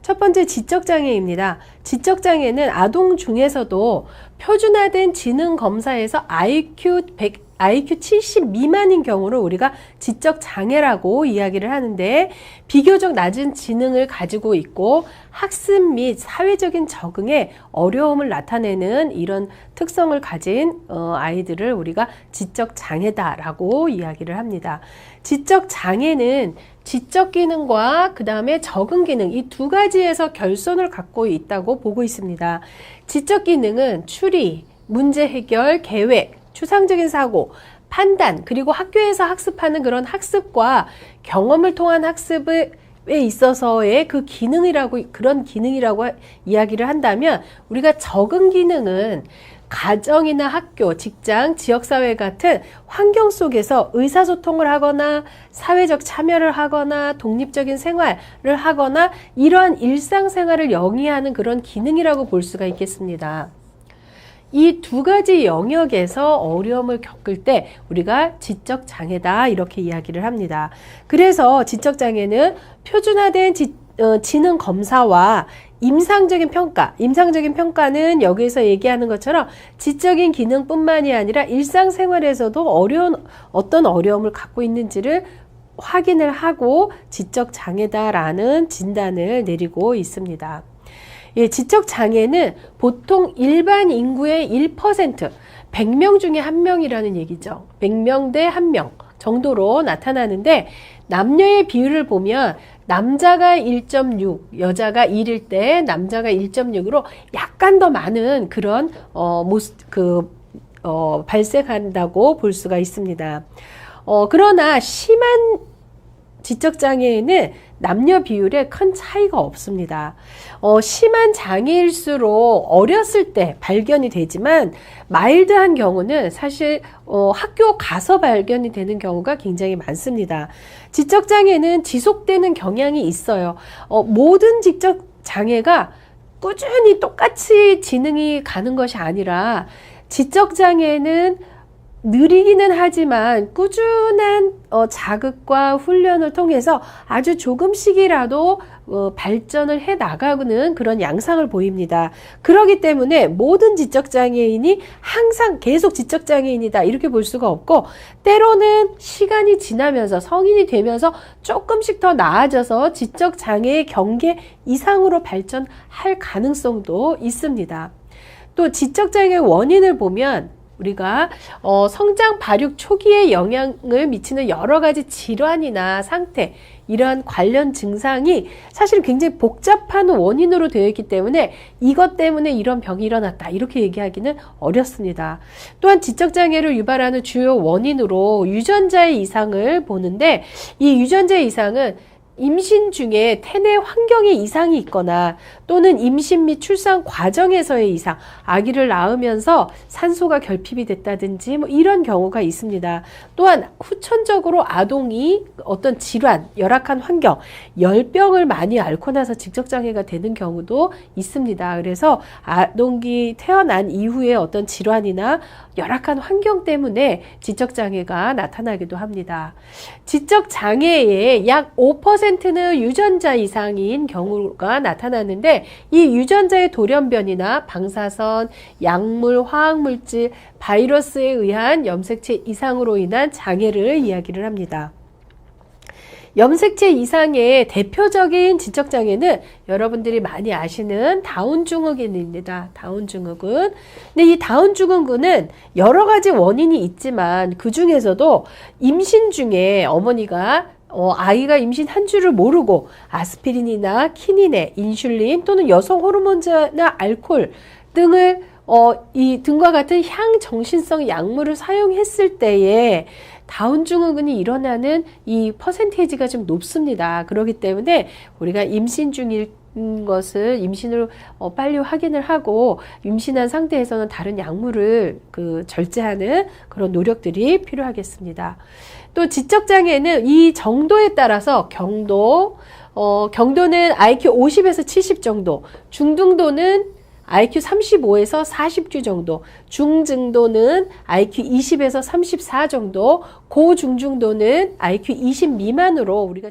첫 번째 지적장애입니다. 지적장애는 아동 중에서도 표준화된 지능검사에서 IQ 70 미만인 경우를 우리가 지적장애라고 이야기를 하는데, 비교적 낮은 지능을 가지고 있고 학습 및 사회적인 적응에 어려움을 나타내는 이런 특성을 가진 아이들을 우리가 지적장애다라고 이야기를 합니다. 지적장애는 지적 기능과 그 다음에 적응 기능, 이 두 가지에서 결손을 갖고 있다고 보고 있습니다. 지적 기능은 추리, 문제 해결, 계획, 추상적인 사고, 판단, 그리고 학교에서 학습하는 그런 학습과 경험을 통한 학습에 있어서의 그 그런 기능이라고 이야기를 한다면, 우리가 적응 기능은 가정이나 학교, 직장, 지역사회 같은 환경 속에서 의사소통을 하거나 사회적 참여를 하거나 독립적인 생활을 하거나 이러한 일상생활을 영위하는 그런 기능이라고 볼 수가 있겠습니다. 이 두 가지 영역에서 어려움을 겪을 때 우리가 지적장애다 이렇게 이야기를 합니다. 그래서 지적장애는 표준화된 지능 검사와 임상적인 평가는 여기서 얘기하는 것처럼 지적인 기능뿐만이 아니라 일상생활에서도 어떤 어려움을 갖고 있는지를 확인을 하고 지적장애다라는 진단을 내리고 있습니다. 예, 지적장애는 보통 일반 인구의 1%, 100명 중에 1명이라는 얘기죠. 100명 대 1명 정도로 나타나는데, 남녀의 비율을 보면 남자가 1.6, 여자가 1일 때 남자가 1.6으로 약간 더 많은 그런 발생한다고 볼 수가 있습니다. 그러나 심한 지적장애에는 남녀 비율에 큰 차이가 없습니다. 심한 장애일수록 어렸을 때 발견이 되지만, 마일드한 경우는 사실 학교 가서 발견이 되는 경우가 굉장히 많습니다. 지적장애는 지속되는 경향이 있어요. 모든 지적장애가 꾸준히 똑같이 지능이 가는 것이 아니라, 지적장애는 느리기는 하지만 꾸준한 자극과 훈련을 통해서 아주 조금씩이라도 발전을 해 나가는 그런 양상을 보입니다. 그렇기 때문에 모든 지적장애인이 항상 계속 지적장애인이다 이렇게 볼 수가 없고, 때로는 시간이 지나면서 성인이 되면서 조금씩 더 나아져서 지적장애의 경계 이상으로 발전할 가능성도 있습니다. 또 지적장애의 원인을 보면 우리가 성장 발육 초기에 영향을 미치는 여러 가지 질환이나 상태, 이러한 관련 증상이 사실 굉장히 복잡한 원인으로 되어 있기 때문에 이것 때문에 이런 병이 일어났다 이렇게 얘기하기는 어렵습니다. 또한 지적장애를 유발하는 주요 원인으로 유전자의 이상을 보는데, 이 유전자의 이상은 임신 중에 태내 환경에 이상이 있거나 또는 임신 및 출산 과정에서의 이상, 아기를 낳으면서 산소가 결핍이 됐다든지 이런 경우가 있습니다. 또한 후천적으로 아동이 어떤 질환, 열악한 환경, 열병을 많이 앓고 나서 지적장애가 되는 경우도 있습니다. 그래서 아동이 태어난 이후에 어떤 질환이나 열악한 환경 때문에 지적장애가 나타나기도 합니다. 지적장애의 약 5%는 유전자 이상인 경우가 나타나는데, 이 유전자의 돌연변이나 방사선, 약물, 화학물질, 바이러스에 의한 염색체 이상으로 인한 장애를 이야기를 합니다. 염색체 이상의 대표적인 지적장애는 여러분들이 많이 아시는 다운증후군입니다. 다운증후군. 근데 이 다운증후군은 여러 가지 원인이 있지만 그 중에서도 임신 중에 어머니가 아이가 임신한 줄을 모르고 아스피린이나 키닌에 인슐린 또는 여성 호르몬제나 알코올 등을 이 등과 같은 향정신성 약물을 사용했을 때에 다운증후군이 일어나는 이 퍼센테이지가 좀 높습니다. 그렇기 때문에 우리가 임신 중일 것을 임신을 빨리 확인을 하고 임신한 상태에서는 다른 약물을 절제하는 그런 노력들이 필요하겠습니다. 또 지적장애는 이 정도에 따라서 경도는 IQ 50에서 70 정도, 중등도는 IQ 35에서 40주 정도, 중증도는 IQ 20에서 34 정도, 고중증도는 IQ 20 미만으로 우리가